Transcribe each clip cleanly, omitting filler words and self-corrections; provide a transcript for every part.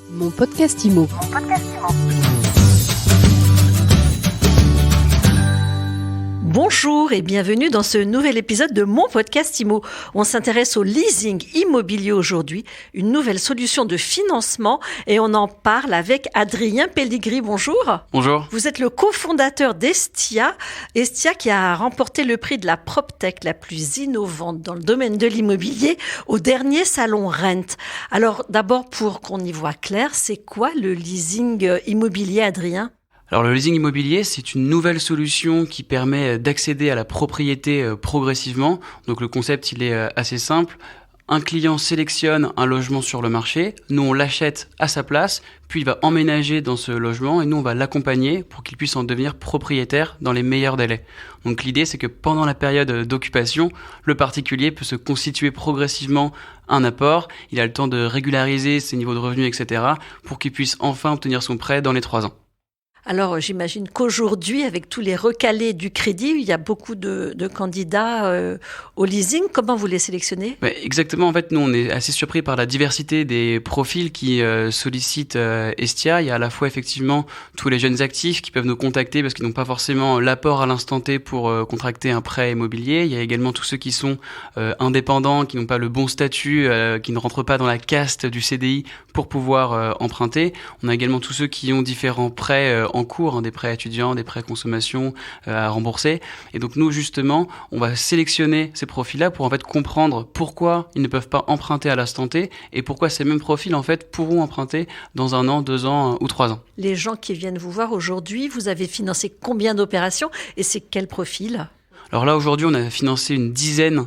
Mon podcast IMO. Bonjour et bienvenue dans ce nouvel épisode de mon podcast IMO. On s'intéresse au leasing immobilier aujourd'hui, une nouvelle solution de financement et on en parle avec Adrien Pelligri. Bonjour. Bonjour. Vous êtes le cofondateur d'Estia qui a remporté le prix de la PropTech la plus innovante dans le domaine de l'immobilier au dernier salon Rent. Alors d'abord, pour qu'on y voit clair, c'est quoi le leasing immobilier, Adrien ? Alors le leasing immobilier, c'est une nouvelle solution qui permet d'accéder à la propriété progressivement. Donc le concept, il est assez simple. Un client sélectionne un logement sur le marché, nous on l'achète à sa place, puis il va emménager dans ce logement et nous on va l'accompagner pour qu'il puisse en devenir propriétaire dans les meilleurs délais. Donc l'idée c'est que pendant la période d'occupation, le particulier peut se constituer progressivement un apport, il a le temps de régulariser ses niveaux de revenus, etc. pour qu'il puisse enfin obtenir son prêt dans les 3 ans. Alors, j'imagine qu'aujourd'hui, avec tous les recalés du crédit, il y a beaucoup de candidats au leasing. Comment vous les sélectionnez ? Exactement. En fait, nous, on est assez surpris par la diversité des profils qui sollicitent Estia. Il y a à la fois, effectivement, tous les jeunes actifs qui peuvent nous contacter parce qu'ils n'ont pas forcément l'apport à l'instant T pour contracter un prêt immobilier. Il y a également tous ceux qui sont indépendants, qui n'ont pas le bon statut, qui ne rentrent pas dans la caste du CDI pour pouvoir emprunter. On a également tous ceux qui ont différents prêts en cours, des prêts étudiants, des prêts consommation à rembourser. Et donc nous, justement, on va sélectionner ces profils-là pour en fait comprendre pourquoi ils ne peuvent pas emprunter à l'instant T et pourquoi ces mêmes profils en fait pourront emprunter dans 1 an, 2 ans ou 3 ans. Les gens qui viennent vous voir aujourd'hui, vous avez financé combien d'opérations et c'est quel profil ? Alors là, aujourd'hui, on a financé une dizaine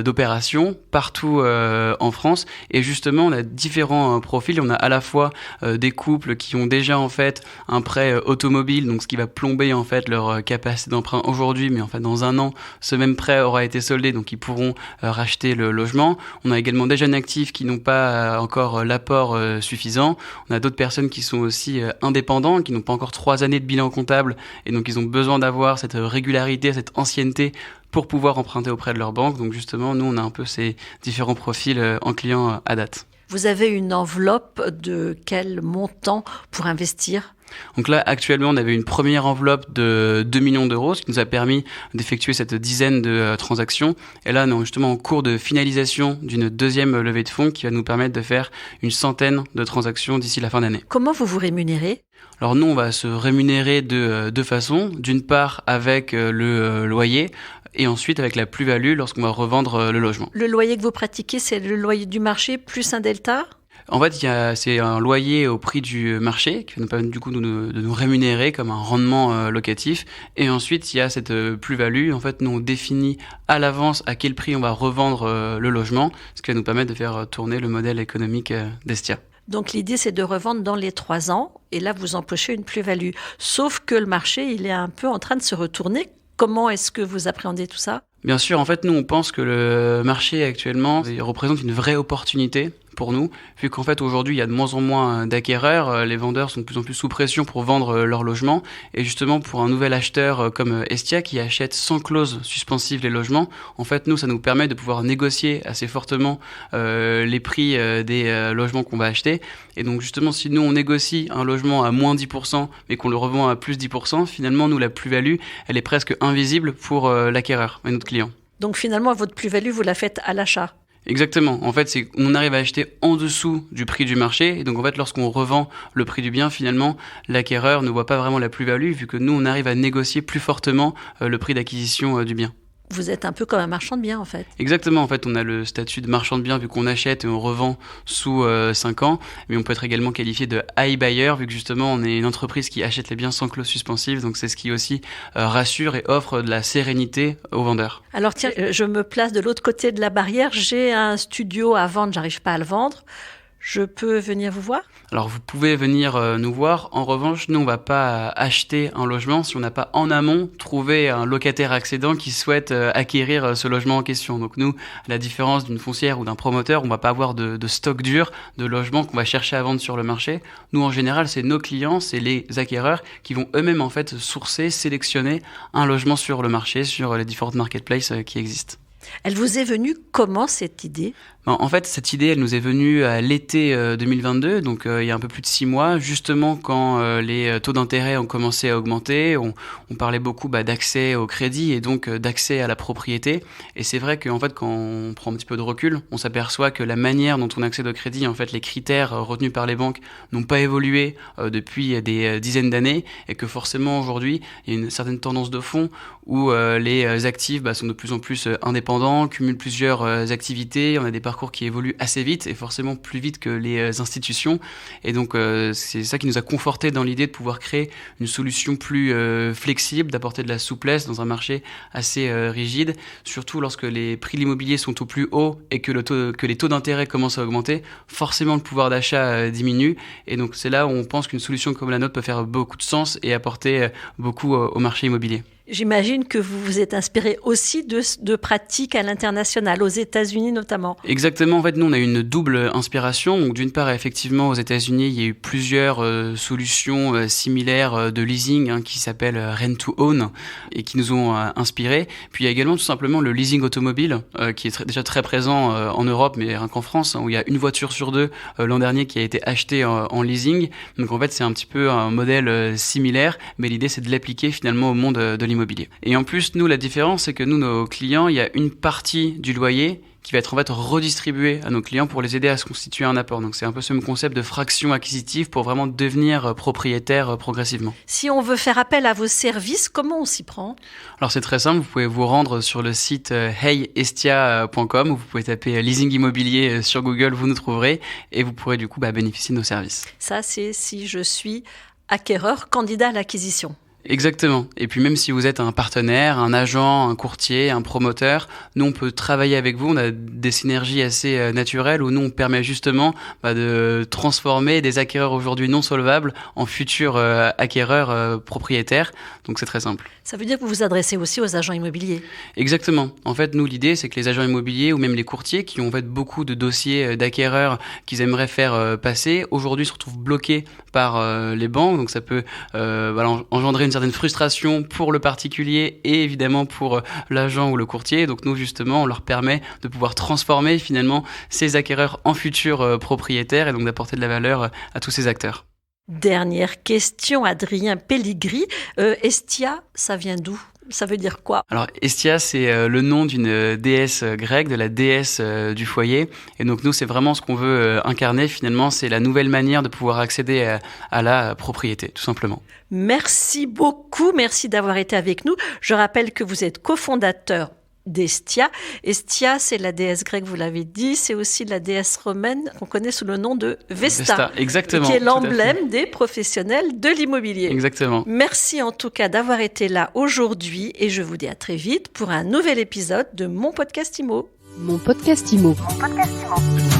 d'opérations partout en France. Et justement, on a différents profils. On a à la fois des couples qui ont déjà en fait un prêt automobile, donc ce qui va plomber en fait leur capacité d'emprunt aujourd'hui. Mais en fait, dans 1 an, ce même prêt aura été soldé, donc ils pourront racheter le logement. On a également des jeunes actifs qui n'ont pas encore l'apport suffisant. On a d'autres personnes qui sont aussi indépendants, qui n'ont pas encore 3 années de bilan comptable. Et donc, ils ont besoin d'avoir cette régularité, cette ancienneté pour pouvoir emprunter auprès de leur banque. Donc justement, nous, on a un peu ces différents profils en clients à date. Vous avez une enveloppe de quel montant pour investir ? Donc là, actuellement, on avait une première enveloppe de 2 millions d'euros, ce qui nous a permis d'effectuer cette dizaine de transactions. Et là, nous sommes justement en cours de finalisation d'une deuxième levée de fonds qui va nous permettre de faire une centaine de transactions d'ici la fin d'année. Comment vous vous rémunérez ? Alors nous, on va se rémunérer de 2 façons. D'une part, avec le loyer et ensuite avec la plus-value lorsqu'on va revendre le logement. Le loyer que vous pratiquez, c'est le loyer du marché plus un delta ? En fait, c'est un loyer au prix du marché qui va nous permettre du coup de nous rémunérer comme un rendement locatif. Et ensuite, il y a cette plus-value. En fait, nous, on définit à l'avance à quel prix on va revendre le logement, ce qui va nous permettre de faire tourner le modèle économique d'Estia. Donc l'idée, c'est de revendre dans les 3 ans. Et là, vous empochez une plus-value. Sauf que le marché, il est un peu en train de se retourner. Comment est-ce que vous appréhendez tout ça ? Bien sûr, en fait, nous, on pense que le marché actuellement représente une vraie opportunité pour nous, vu qu'en fait, aujourd'hui, il y a de moins en moins d'acquéreurs. Les vendeurs sont de plus en plus sous pression pour vendre leur logement. Et justement, pour un nouvel acheteur comme Estia, qui achète sans clause suspensive les logements, en fait, nous, ça nous permet de pouvoir négocier assez fortement les prix des logements qu'on va acheter. Et donc, justement, si nous, on négocie un logement à moins 10%, mais qu'on le revend à plus 10%, finalement, nous, la plus-value, elle est presque invisible pour l'acquéreur et notre client. Donc, finalement, votre plus-value, vous la faites à l'achat ? Exactement. En fait, c'est on arrive à acheter en dessous du prix du marché. Et donc, en fait, lorsqu'on revend le prix du bien, finalement, l'acquéreur ne voit pas vraiment la plus-value vu que nous, on arrive à négocier plus fortement le prix d'acquisition du bien. Vous êtes un peu comme un marchand de biens, en fait. Exactement. En fait, on a le statut de marchand de biens vu qu'on achète et on revend sous 5 ans. Mais on peut être également qualifié de high buyer vu que justement, on est une entreprise qui achète les biens sans clause suspensive. Donc, c'est ce qui aussi rassure et offre de la sérénité aux vendeurs. Alors, tiens, je me place de l'autre côté de la barrière. J'ai un studio à vendre, j'arrive pas à le vendre. Je peux venir vous voir ? Alors vous pouvez venir nous voir. En revanche, nous on va pas acheter un logement si on n'a pas en amont trouvé un locataire accédant qui souhaite acquérir ce logement en question. Donc nous, à la différence d'une foncière ou d'un promoteur, on va pas avoir de stock dur de logements qu'on va chercher à vendre sur le marché. Nous en général, c'est nos clients, c'est les acquéreurs qui vont eux-mêmes en fait sourcer, sélectionner un logement sur le marché, sur les différentes marketplaces qui existent. Elle vous est venue comment cette idée ? En fait, cette idée, elle nous est venue à l'été 2022, donc il y a un peu plus de 6 mois, justement quand les taux d'intérêt ont commencé à augmenter. On parlait beaucoup d'accès au crédit et donc d'accès à la propriété. Et c'est vrai qu'en fait, quand on prend un petit peu de recul, on s'aperçoit que la manière dont on accède au crédit, en fait, les critères retenus par les banques n'ont pas évolué depuis des dizaines d'années, et que forcément aujourd'hui, il y a une certaine tendance de fond où les actifs sont de plus en plus indépendants, cumulent plusieurs activités. On a des parcours qui évoluent assez vite et forcément plus vite que les institutions. Et donc c'est ça qui nous a conforté dans l'idée de pouvoir créer une solution plus flexible, d'apporter de la souplesse dans un marché assez rigide, surtout lorsque les prix de l'immobilier sont au plus haut et que les taux d'intérêt commencent à augmenter. Forcément, le pouvoir d'achat diminue, et donc c'est là où on pense qu'une solution comme la nôtre peut faire beaucoup de sens et apporter beaucoup au marché immobilier. J'imagine que vous vous êtes inspiré aussi de pratiques à l'international, aux États-Unis notamment. Exactement, en fait, nous on a une double inspiration. Donc d'une part, effectivement, aux États-Unis, il y a eu plusieurs solutions similaires de leasing qui s'appellent Rent to Own et qui nous ont inspirés. Puis il y a également tout simplement le leasing automobile qui est déjà très présent en Europe, mais rien qu'en France, où il y a une voiture sur deux l'an dernier qui a été achetée en leasing. Donc en fait, c'est un petit peu un modèle similaire, mais l'idée c'est de l'appliquer finalement au monde de l'immobilier. Et en plus, nous, la différence, c'est que nous, nos clients, il y a une partie du loyer qui va être en fait redistribuée à nos clients pour les aider à se constituer un apport. Donc c'est un peu ce même concept de fraction acquisitive pour vraiment devenir propriétaire progressivement. Si on veut faire appel à vos services, comment on s'y prend ? Alors c'est très simple, vous pouvez vous rendre sur le site heyestia.com, où vous pouvez taper leasing immobilier sur Google, vous nous trouverez et vous pourrez du coup bénéficier de nos services. Ça, c'est si je suis acquéreur, candidat à l'acquisition. Exactement. Et puis même si vous êtes un partenaire, un agent, un courtier, un promoteur, nous on peut travailler avec vous. On a des synergies assez naturelles où nous on permet justement de transformer des acquéreurs aujourd'hui non solvables en futurs acquéreurs propriétaires. Donc c'est très simple. Ça veut dire que vous vous adressez aussi aux agents immobiliers. Exactement. En fait, nous l'idée c'est que les agents immobiliers ou même les courtiers qui ont en fait beaucoup de dossiers d'acquéreurs qu'ils aimeraient faire passer, aujourd'hui se retrouvent bloqués par les banques. Donc ça peut engendrer une certaine frustration pour le particulier et évidemment pour l'agent ou le courtier. Donc nous justement on leur permet de pouvoir transformer finalement ces acquéreurs en futurs propriétaires et donc d'apporter de la valeur à tous ces acteurs. Dernière question, Adrien Pelligri. Hestia, ça vient d'où ? Ça veut dire quoi ? Alors Hestia, c'est le nom d'une déesse grecque, de la déesse du foyer. Et donc nous, c'est vraiment ce qu'on veut incarner finalement. C'est la nouvelle manière de pouvoir accéder à la propriété, tout simplement. Merci beaucoup. Merci d'avoir été avec nous. Je rappelle que vous êtes cofondateur d'Hestia. Hestia, c'est la déesse grecque, vous l'avez dit. C'est aussi la déesse romaine qu'on connaît sous le nom de Vesta. Exactement. Qui est l'emblème des professionnels de l'immobilier. Exactement. Merci en tout cas d'avoir été là aujourd'hui et je vous dis à très vite pour un nouvel épisode de Mon Podcast Immo. Mon Podcast Immo. Mon Podcast Immo.